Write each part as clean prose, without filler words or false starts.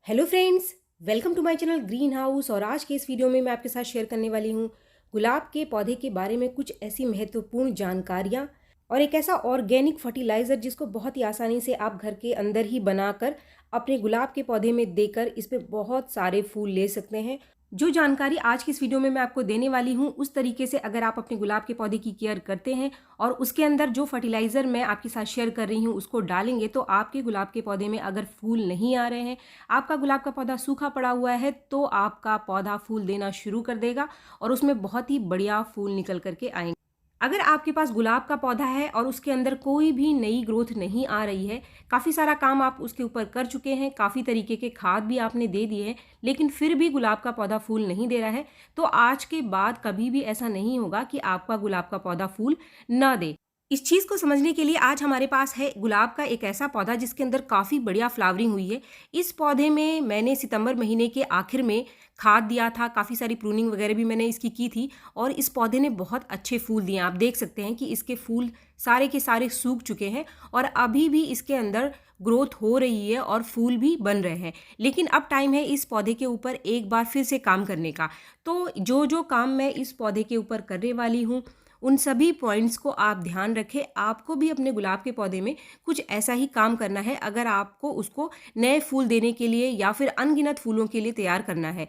Hello friends, welcome to my channel green house. और आज के इस वीडियो में मैं आपके साथ शेयर करने वाली हूँ गुलाब के पौधे के बारे में कुछ ऐसी महत्वपूर्ण जानकारियाँ और एक ऐसा ऑर्गेनिक फर्टिलाइज़र जिसको बहुत ही आसानी से आप घर के अंदर ही बनाकर अपने गुलाब के पौधे में देकर इस पे बहुत सारे फूल ले सकते हैं। जो जानकारी आज की इस वीडियो में मैं आपको देने वाली हूँ, उस तरीके से अगर आप अपने गुलाब के पौधे की केयर करते हैं और उसके अंदर जो फर्टिलाइज़र मैं आपके साथ शेयर कर रही हूँ उसको डालेंगे, तो आपके गुलाब के पौधे में अगर फूल नहीं आ रहे हैं, आपका गुलाब का पौधा सूखा पड़ा हुआ है, तो आपका पौधा फूल देना शुरू कर देगा और उसमें बहुत ही बढ़िया फूल निकल करके आएंगे। अगर आपके पास गुलाब का पौधा है और उसके अंदर कोई भी नई ग्रोथ नहीं आ रही है, काफ़ी सारा काम आप उसके ऊपर कर चुके हैं, काफ़ी तरीके के खाद भी आपने दे दिए हैं, लेकिन फिर भी गुलाब का पौधा फूल नहीं दे रहा है, तो आज के बाद कभी भी ऐसा नहीं होगा कि आपका गुलाब का पौधा फूल ना दे। इस चीज़ को समझने के लिए आज हमारे पास है गुलाब का एक ऐसा पौधा जिसके अंदर काफ़ी बढ़िया फ्लावरिंग हुई है। इस पौधे में मैंने सितंबर महीने के आखिर में खाद दिया था, काफ़ी सारी प्रूनिंग वगैरह भी मैंने इसकी की थी और इस पौधे ने बहुत अच्छे फूल दिए। आप देख सकते हैं कि इसके फूल सारे के सारे सूख चुके हैं और अभी भी इसके अंदर ग्रोथ हो रही है और फूल भी बन रहे हैं। लेकिन अब टाइम है इस पौधे के ऊपर एक बार फिर से काम करने का। तो जो जो काम मैं इस पौधे के ऊपर करने वाली हूँ, उन सभी पॉइंट्स को आप ध्यान रखें। आपको भी अपने गुलाब के पौधे में कुछ ऐसा ही काम करना है अगर आपको उसको नए फूल देने के लिए या फिर अनगिनत फूलों के लिए तैयार करना है।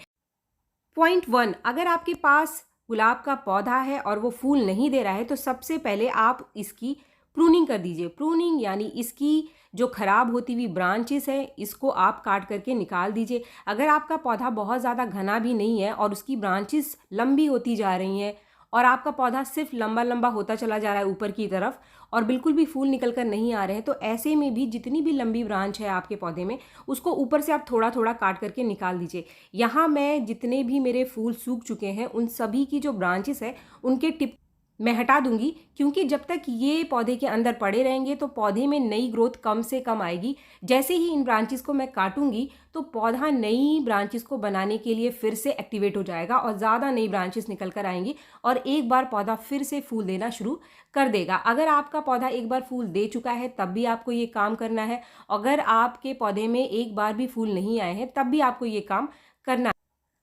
पॉइंट 1, अगर आपके पास गुलाब का पौधा है और वो फूल नहीं दे रहा है, तो सबसे पहले आप इसकी प्रूनिंग कर दीजिए। प्रूनिंग यानी इसकी जो खराब होती हुई ब्रांचेस है, इसको आप काट करके निकाल दीजिए। अगर आपका पौधा बहुत ज़्यादा घना भी नहीं है और उसकी ब्रांचेस लंबी होती जा रही हैं और आपका पौधा सिर्फ लंबा लंबा होता चला जा रहा है ऊपर की तरफ और बिल्कुल भी फूल निकल कर नहीं आ रहे हैं, तो ऐसे में भी जितनी भी लंबी ब्रांच है आपके पौधे में, उसको ऊपर से आप थोड़ा थोड़ा काट करके निकाल दीजिए। यहाँ मैं जितने भी मेरे फूल सूख चुके हैं उन सभी की जो ब्रांचेस है उनके टिप मैं हटा दूंगी, क्योंकि जब तक ये पौधे के अंदर पड़े रहेंगे तो पौधे में नई ग्रोथ कम से कम आएगी। जैसे ही इन ब्रांचेस को मैं काटूंगी तो पौधा नई ब्रांचेस को बनाने के लिए फिर से एक्टिवेट हो जाएगा और ज़्यादा नई ब्रांचेस निकल कर आएंगी और एक बार पौधा फिर से फूल देना शुरू कर देगा। अगर आपका पौधा एक बार फूल दे चुका है तब भी आपको ये काम करना है। अगर आपके पौधे में एक बार भी फूल नहीं आए हैं तब भी आपको ये काम करना है।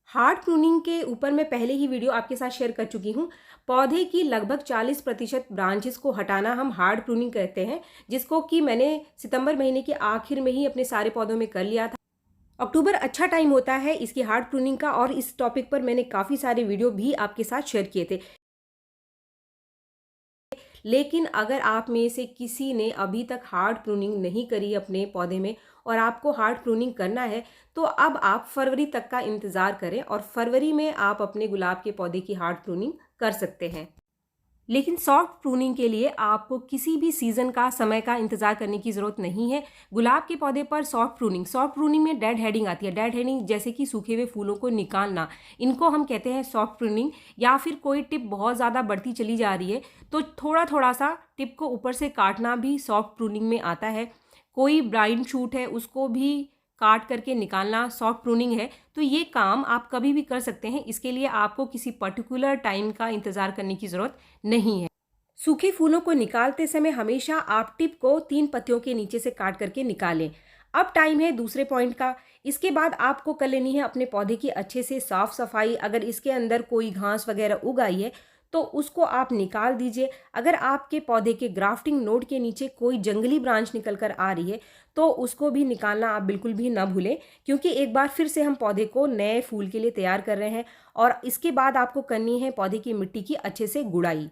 हार्ड प्रूनिंग के ऊपर मैं पहले ही वीडियो आपके साथ शेयर कर चुकी हूँ। पौधे की लगभग 40% ब्रांचेस को हटाना हम हार्ड प्रूनिंग कहते हैं, जिसको कि मैंने सितंबर महीने के आखिर में ही अपने सारे पौधों में कर लिया था। अक्टूबर अच्छा टाइम होता है इसकी हार्ड प्रूनिंग का और इस टॉपिक पर मैंने काफ़ी सारे वीडियो भी आपके साथ शेयर किए थे। लेकिन अगर आप में से किसी ने अभी तक हार्ड प्रूनिंग नहीं करी अपने पौधे में और आपको हार्ड प्रूनिंग करना है, तो अब आप फरवरी तक का इंतज़ार करें और फरवरी में आप अपने गुलाब के पौधे की हार्ड प्रूनिंग कर सकते हैं। लेकिन सॉफ्ट प्रूनिंग के लिए आपको किसी भी सीज़न का समय का इंतज़ार करने की ज़रूरत नहीं है। गुलाब के पौधे पर सॉफ्ट प्रूनिंग में डेड हेडिंग आती है। डेड हेडिंग जैसे कि सूखे हुए फूलों को निकालना, इनको हम कहते हैं सॉफ्ट प्रूनिंग। या फिर कोई टिप बहुत ज़्यादा बढ़ती चली जा रही है तो थोड़ा थोड़ा सा टिप को ऊपर से काटना भी सॉफ्ट प्रूनिंग में आता है। कोई ब्राइन शूट है उसको भी काट करके निकालना सॉफ्ट प्रूनिंग है। तो ये काम आप कभी भी कर सकते हैं, इसके लिए आपको किसी पर्टिकुलर टाइम का इंतज़ार करने की ज़रूरत नहीं है। सूखे फूलों को निकालते समय हमेशा आप टिप को 3 पत्तियों के नीचे से काट करके निकालें। अब टाइम है दूसरे पॉइंट का। इसके बाद आपको कर लेनी है अपने पौधे की अच्छे से साफ सफाई। अगर इसके अंदर कोई घास वगैरह उग आई है तो उसको आप निकाल दीजिए। अगर आपके पौधे के ग्राफ्टिंग नोड के नीचे कोई जंगली ब्रांच निकल कर आ रही है तो उसको भी निकालना आप बिल्कुल भी ना भूलें, क्योंकि एक बार फिर से हम पौधे को नए फूल के लिए तैयार कर रहे हैं। और इसके बाद आपको करनी है पौधे की मिट्टी की अच्छे से गुड़ाई।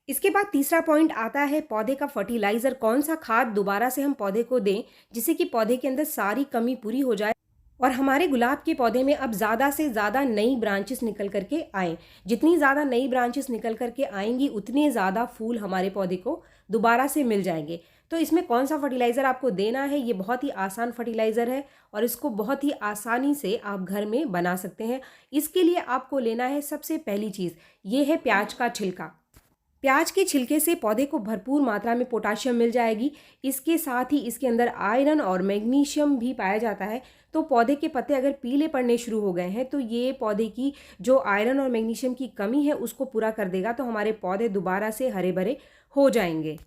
इसके बाद तीसरा पॉइंट आता है पौधे का फर्टिलाइजर। कौन सा खाद दोबारा से हम पौधे को दें जिससे कि पौधे के अंदर सारी कमी पूरी हो जाए और हमारे गुलाब के पौधे में अब ज़्यादा से ज़्यादा नई ब्रांचेस निकल करके आएँ। जितनी ज़्यादा नई ब्रांचेस निकल करके आएंगी उतने ज़्यादा फूल हमारे पौधे को दोबारा से मिल जाएंगे। तो इसमें कौन सा फर्टिलाइज़र आपको देना है, ये बहुत ही आसान फर्टिलाइज़र है और इसको बहुत ही आसानी से आप घर में बना सकते हैं। इसके लिए आपको लेना है सबसे पहली चीज़, ये है प्याज का छिलका। प्याज के छिलके से पौधे को भरपूर मात्रा में पोटाशियम मिल जाएगी। इसके साथ ही इसके अंदर आयरन और मैग्नीशियम भी पाया जाता है। तो पौधे के पत्ते अगर पीले पड़ने शुरू हो गए हैं तो ये पौधे की जो आयरन और मैग्नीशियम की कमी है उसको पूरा कर देगा, तो हमारे पौधे दोबारा से हरे भरे हो जाएंगे।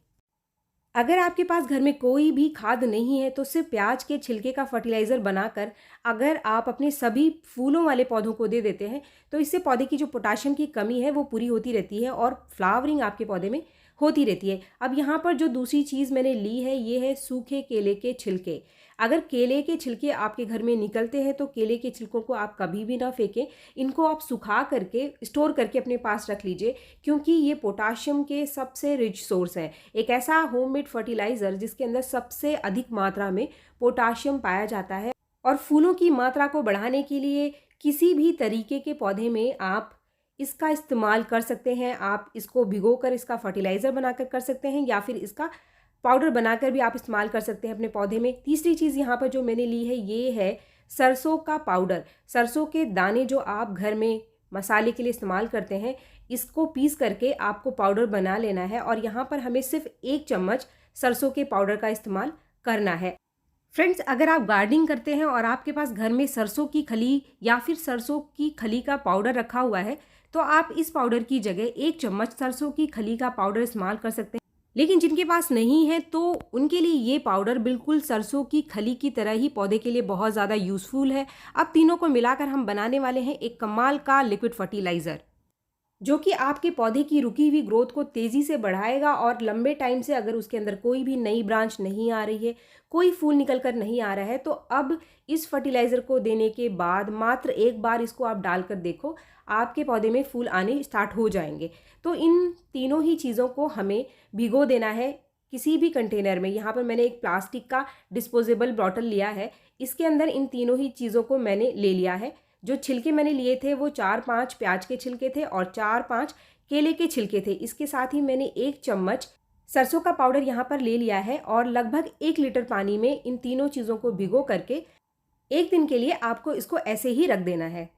अगर आपके पास घर में कोई भी खाद नहीं है तो सिर्फ प्याज के छिलके का फर्टिलाइज़र बनाकर अगर आप अपने सभी फूलों वाले पौधों को दे देते हैं तो इससे पौधे की जो पोटाशियम की कमी है वो पूरी होती रहती है और फ्लावरिंग आपके पौधे में होती रहती है। अब यहाँ पर जो दूसरी चीज़ मैंने ली है ये है सूखे केले के छिलके। अगर केले के छिलके आपके घर में निकलते हैं तो केले के छिलकों को आप कभी भी ना फेंकें, इनको आप सुखा करके स्टोर करके अपने पास रख लीजिए, क्योंकि ये पोटाशियम के सबसे रिच सोर्स हैं। एक ऐसा होममेड फर्टिलाइज़र जिसके अंदर सबसे अधिक मात्रा में पोटाशियम पाया जाता है। और फूलों की मात्रा को बढ़ाने के लिए किसी भी तरीके के पौधे में आप इसका इस्तेमाल कर सकते हैं। आप इसको भिगोकर इसका फर्टिलाइज़र बनाकर कर सकते हैं या फिर इसका पाउडर बनाकर भी आप इस्तेमाल कर सकते हैं अपने पौधे में। तीसरी चीज़ यहाँ पर जो मैंने ली है ये है सरसों का पाउडर। सरसों के दाने जो आप घर में मसाले के लिए इस्तेमाल करते हैं, इसको पीस करके आपको पाउडर बना लेना है और यहाँ पर हमें सिर्फ 1 चम्मच सरसों के पाउडर का इस्तेमाल करना है। फ्रेंड्स, अगर आप गार्डनिंग करते हैं और आपके पास घर में सरसों की खली या फिर सरसों की खली का पाउडर रखा हुआ है तो आप इस पाउडर की जगह 1 चम्मच सरसों की खली का पाउडर इस्तेमाल कर सकते हैं। लेकिन जिनके पास नहीं है तो उनके लिए ये पाउडर बिल्कुल सरसों की खली की तरह ही पौधे के लिए बहुत ज़्यादा यूज़फुल है। अब तीनों को मिलाकर हम बनाने वाले हैं एक कमाल का लिक्विड फर्टिलाइज़र, जो कि आपके पौधे की रुकी हुई ग्रोथ को तेज़ी से बढ़ाएगा और लंबे टाइम से अगर उसके अंदर कोई भी नई ब्रांच नहीं आ रही है, कोई फूल निकल कर नहीं आ रहा है, तो अब इस फर्टिलाइज़र को देने के बाद मात्र एक बार इसको आप डालकर देखो, आपके पौधे में फूल आने स्टार्ट हो जाएंगे। तो इन तीनों ही चीज़ों को हमें भिगो देना है किसी भी कंटेनर में। यहाँ पर मैंने एक प्लास्टिक का डिस्पोजेबल बॉटल लिया है, इसके अंदर इन तीनों ही चीज़ों को मैंने ले लिया है। जो छिलके मैंने लिए थे वो 4-5 प्याज के छिलके थे और 4-5 केले के छिलके थे। इसके साथ ही मैंने 1 चम्मच सरसों का पाउडर यहाँ पर ले लिया है और लगभग 1 लीटर पानी में इन तीनों चीज़ों को भिगो करके 1 दिन के लिए आपको इसको ऐसे ही रख देना है।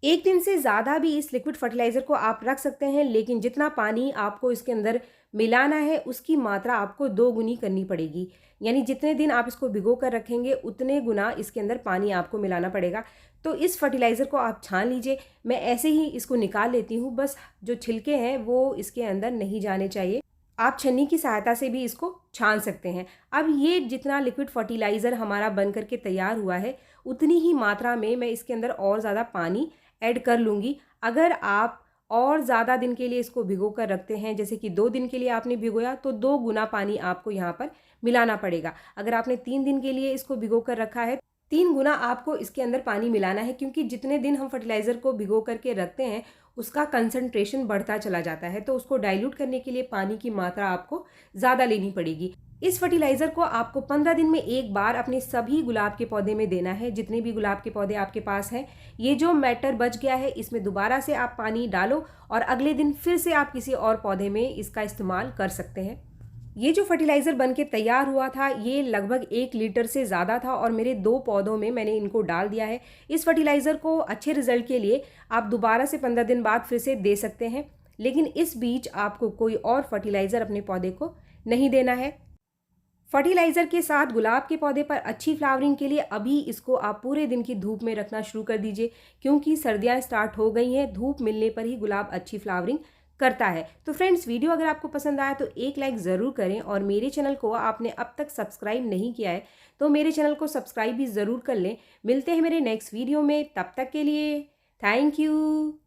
1 दिन से ज़्यादा भी इस लिक्विड फर्टिलाइज़र को आप रख सकते हैं, लेकिन जितना पानी आपको इसके अंदर मिलाना है उसकी मात्रा आपको 2 गुनी करनी पड़ेगी। यानी जितने दिन आप इसको भिगो कर रखेंगे उतने गुना इसके अंदर पानी आपको मिलाना पड़ेगा। तो इस फर्टिलाइज़र को आप छान लीजिए। मैं ऐसे ही इसको निकाल लेती हूँ, बस जो छिलके हैं वो इसके अंदर नहीं जाने चाहिए। आप छन्नी की सहायता से भी इसको छान सकते हैं। अब ये जितना लिक्विड फर्टिलाइज़र हमारा बन करके तैयार हुआ है उतनी ही मात्रा में मैं इसके अंदर और ज़्यादा पानी ऐड कर लूँगी। अगर आप और ज़्यादा दिन के लिए इसको भिगो कर रखते हैं, जैसे कि 2 दिन के लिए आपने भिगोया, तो 2 गुना पानी आपको यहाँ पर मिलाना पड़ेगा। अगर आपने 3 दिन के लिए इसको भिगो कर रखा है, 3 गुना आपको इसके अंदर पानी मिलाना है, क्योंकि जितने दिन हम फर्टिलाइज़र को भिगो करके रखते हैं उसका कंसंट्रेशन बढ़ता चला जाता है, तो उसको डाइल्यूट करने के लिए पानी की मात्रा आपको ज़्यादा लेनी पड़ेगी। इस फर्टिलाइज़र को आपको 15 दिन में एक बार अपने सभी गुलाब के पौधे में देना है, जितने भी गुलाब के पौधे आपके पास हैं। ये जो मैटर बच गया है इसमें दोबारा से आप पानी डालो और अगले दिन फिर से आप किसी और पौधे में इसका इस्तेमाल कर सकते हैं। ये जो फर्टिलाइज़र बन के तैयार हुआ था ये लगभग 1 लीटर से ज़्यादा था और मेरे 2 पौधों में मैंने इनको डाल दिया है। इस फर्टिलाइज़र को अच्छे रिजल्ट के लिए आप दोबारा से 15 दिन बाद फिर से दे सकते हैं, लेकिन इस बीच आपको कोई और फर्टिलाइज़र अपने पौधे को नहीं देना है। फर्टिलाइज़र के साथ गुलाब के पौधे पर अच्छी फ्लावरिंग के लिए अभी इसको आप पूरे दिन की धूप में रखना शुरू कर दीजिए, क्योंकि सर्दियाँ स्टार्ट हो गई हैं। धूप मिलने पर ही गुलाब अच्छी फ्लावरिंग करता है। तो फ्रेंड्स, वीडियो अगर आपको पसंद आया तो एक लाइक ज़रूर करें और मेरे चैनल को आपने अब तक सब्सक्राइब नहीं किया है तो मेरे चैनल को सब्सक्राइब भी ज़रूर कर लें। मिलते हैं मेरे नेक्स्ट वीडियो में, तब तक के लिए थैंक यू।